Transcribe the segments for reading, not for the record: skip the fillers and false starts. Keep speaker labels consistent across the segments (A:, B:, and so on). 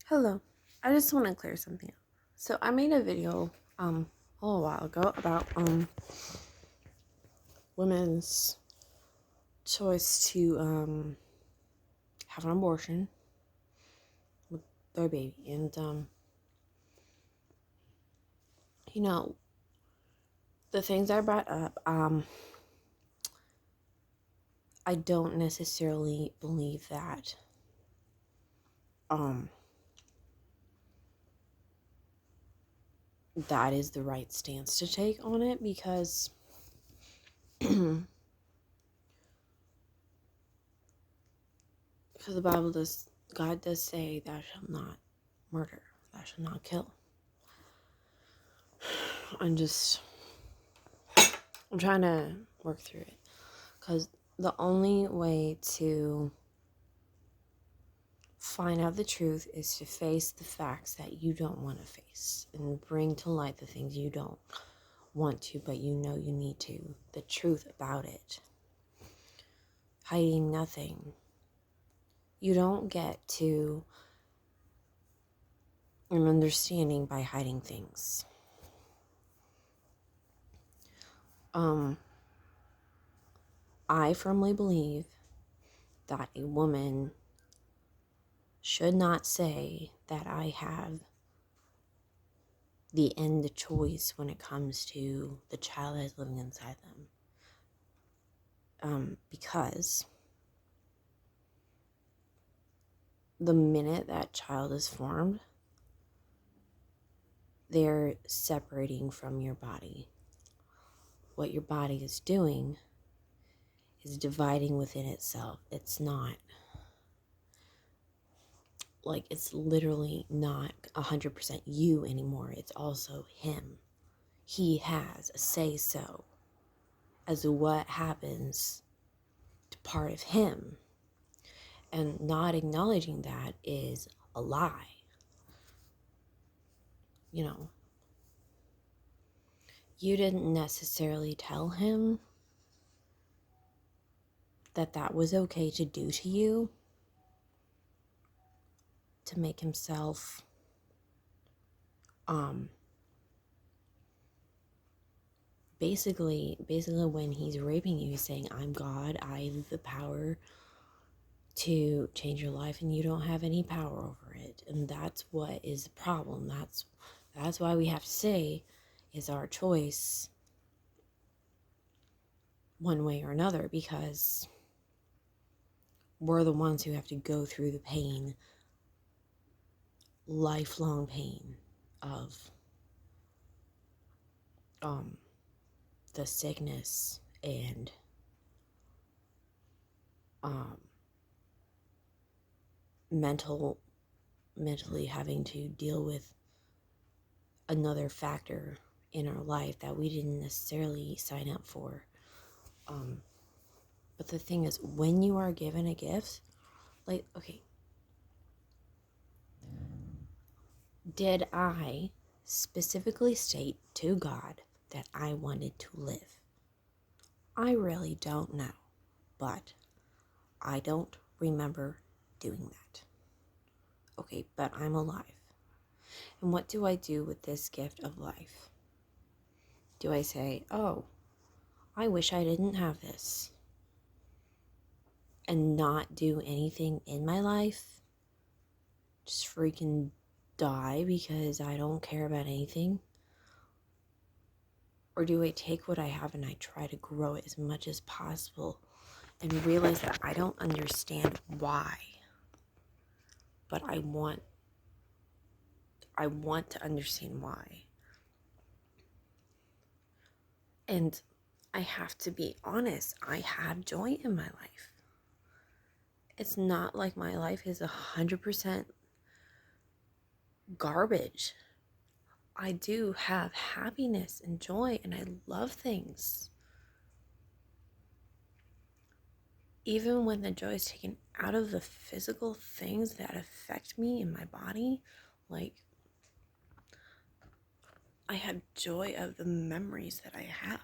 A: Hello. I just want to clear something up. So I made a video a little while ago about women's choice to have an abortion with their baby, and the things I brought up, I don't necessarily believe that that is the right stance to take on it, because the God does say, thou shalt not murder, thou shalt not kill. I'm trying to work through it, because the only way to find out the truth is to face the facts that you don't want to face and bring to light the things you don't want to, but you know you need to. The truth about it. Hiding nothing. You don't get to an understanding by hiding things. I firmly believe that a woman should not say that I have the end choice when it comes to the child that's living inside them. Because the minute that child is formed, they're separating from your body. What your body is doing is dividing within itself. It's not, it's literally not 100% you anymore. It's also him. He has a say-so as to what happens to part of him. And not acknowledging that is a lie. You didn't necessarily tell him that that was okay to do to you, to make himself basically when he's raping you, he's saying, I'm God, I have the power to change your life, and you don't have any power over it. And that's what is the problem. That's why we have to say, is our choice one way or another, because we're the ones who have to go through the pain, lifelong pain of the sickness and mentally having to deal with another factor in our life that we didn't necessarily sign up for. But the thing is, when you are given a gift, okay, did I specifically state to God that I wanted to live? I really don't know, but I don't remember doing that. Okay, but I'm alive. And what do I do with this gift of life? Do I say, oh, I wish I didn't have this, and not do anything in my life? Just freaking die because I don't care about anything? Or do I take what I have and I try to grow it as much as possible and realize that I don't understand why, but I want to understand why. And I have to be honest, I have joy in my life. It's not like my life is 100% garbage. I do have happiness and joy, and I love things. Even when the joy is taken out of the physical things that affect me in my body, I have joy of the memories that I have.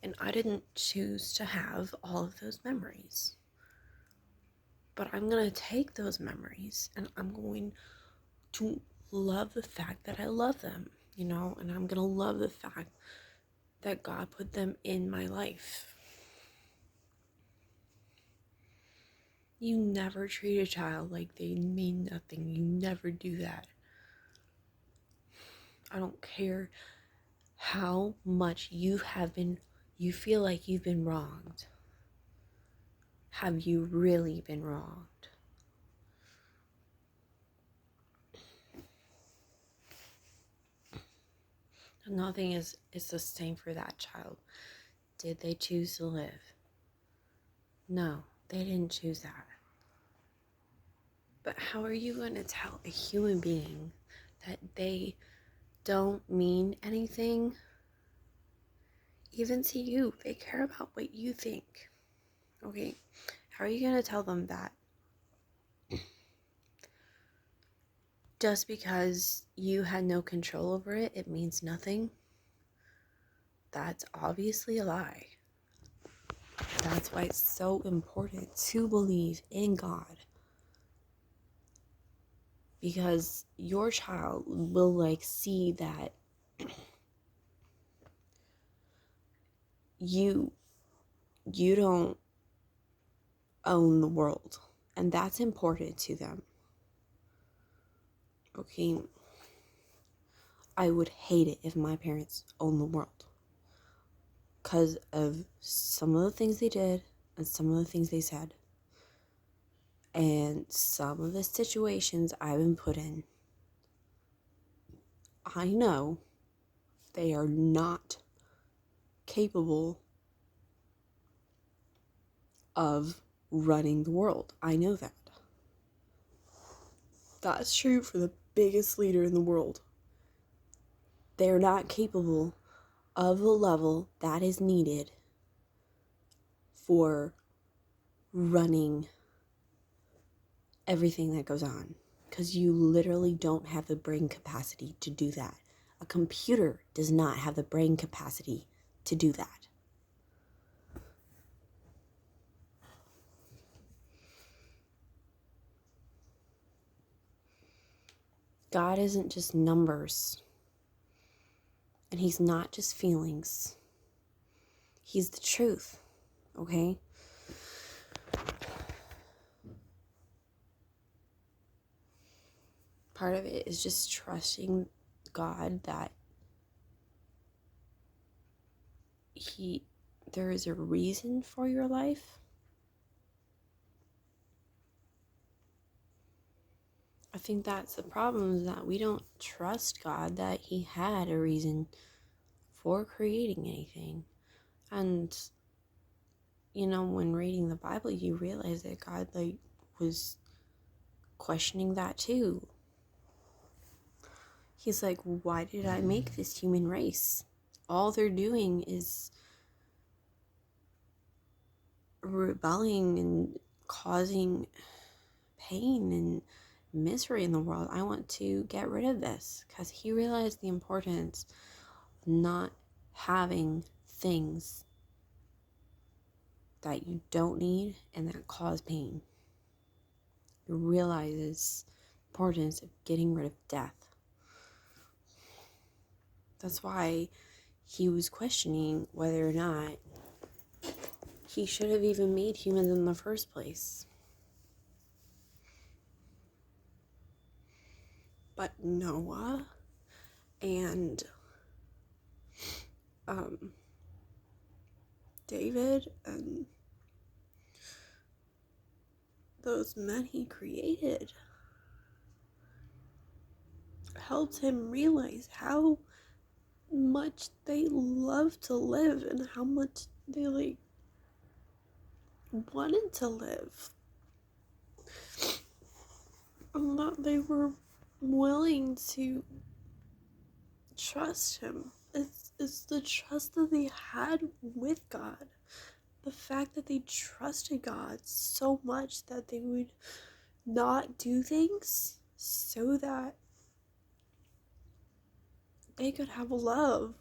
A: And I didn't choose to have all of those memories. But I'm going to take those memories and I'm going to love the fact that I love them, and I'm going to love the fact that God put them in my life. You never treat a child like they mean nothing. You never do that. I don't care how much you feel like you've been wronged. Have you really been wronged? Nothing is the same for that child. Did they choose to live? No, they didn't choose that. But how are you going to tell a human being that they don't mean anything? Even to you, they care about what you think. Okay? How are you going to tell them that just because you had no control over it, it means nothing? That's obviously a lie. That's why it's so important to believe in God. Because your child will see that you don't own the world, and that's important to them. Okay, I would hate it if my parents owned the world because of some of the things they did and some of the things they said and some of the situations I've been put in. I know they are not capable of running the world. I know that. That's true for the biggest leader in the world. They're not capable of the level that is needed for running everything that goes on. Because you literally don't have the brain capacity to do that. A computer does not have the brain capacity to do that. God isn't just numbers. And he's not just feelings. He's the truth. Okay? Part of it is just trusting God that there is a reason for your life. I think that's the problem, is that we don't trust God that he had a reason for creating anything. And when reading the Bible, you realize that God was questioning that too. He's like, why did I make this human race? All they're doing is rebelling and causing pain and misery in the world. I want to get rid of this, because he realized the importance of not having things that you don't need and that cause pain. He realizes the importance of getting rid of death. That's why he was questioning whether or not he should have even made humans in the first place. But Noah and David and those men he created helped him realize how much they love to live and how much they wanted to live, and that they were willing to trust him. It's the trust that they had with God. The fact that they trusted God so much that they would not do things so that they could have love.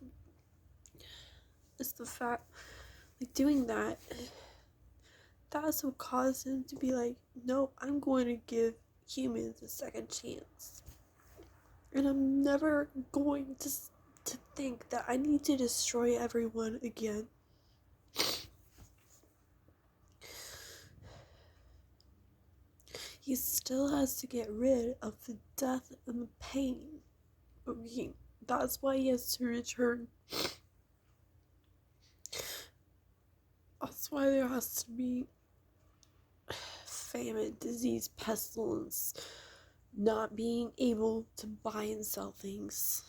A: It's the fact, doing that,
B: that's what caused him to be like, no, I'm going to give humans a second chance. And I'm never going to think that I need to destroy everyone again. He still has to get rid of the death and the pain. That's why he has to return. That's why there has to be famine, disease, pestilence, not being able to buy and sell things.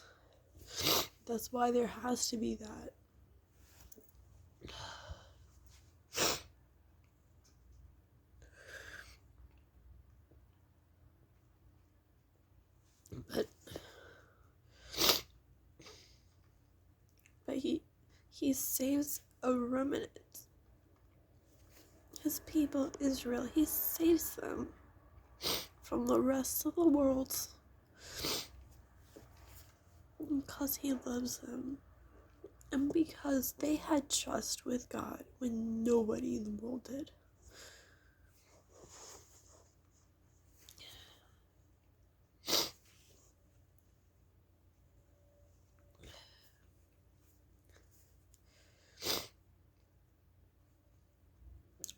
B: That's why there has to be that. But he saves a remnant. His people, Israel, he saves them from the rest of the world because he loves them and because they had trust with God when nobody in the world did.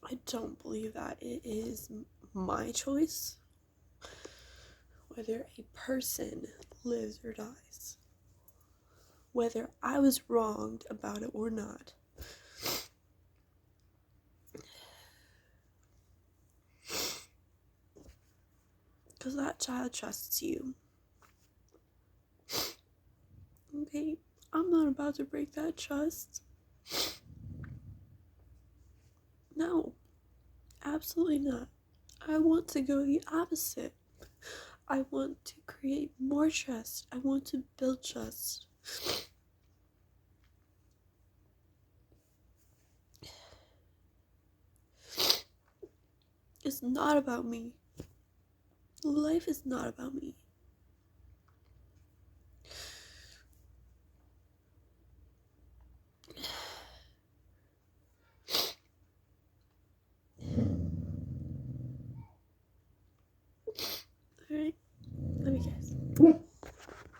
B: I don't believe that it is my choice whether a person lives or dies, whether I was wronged about it or not. Because that child trusts you. Okay, I'm not about to break that trust. No, absolutely not. I want to go the opposite. I want to create more trust. I want to build trust. It's not about me. Life is not about me.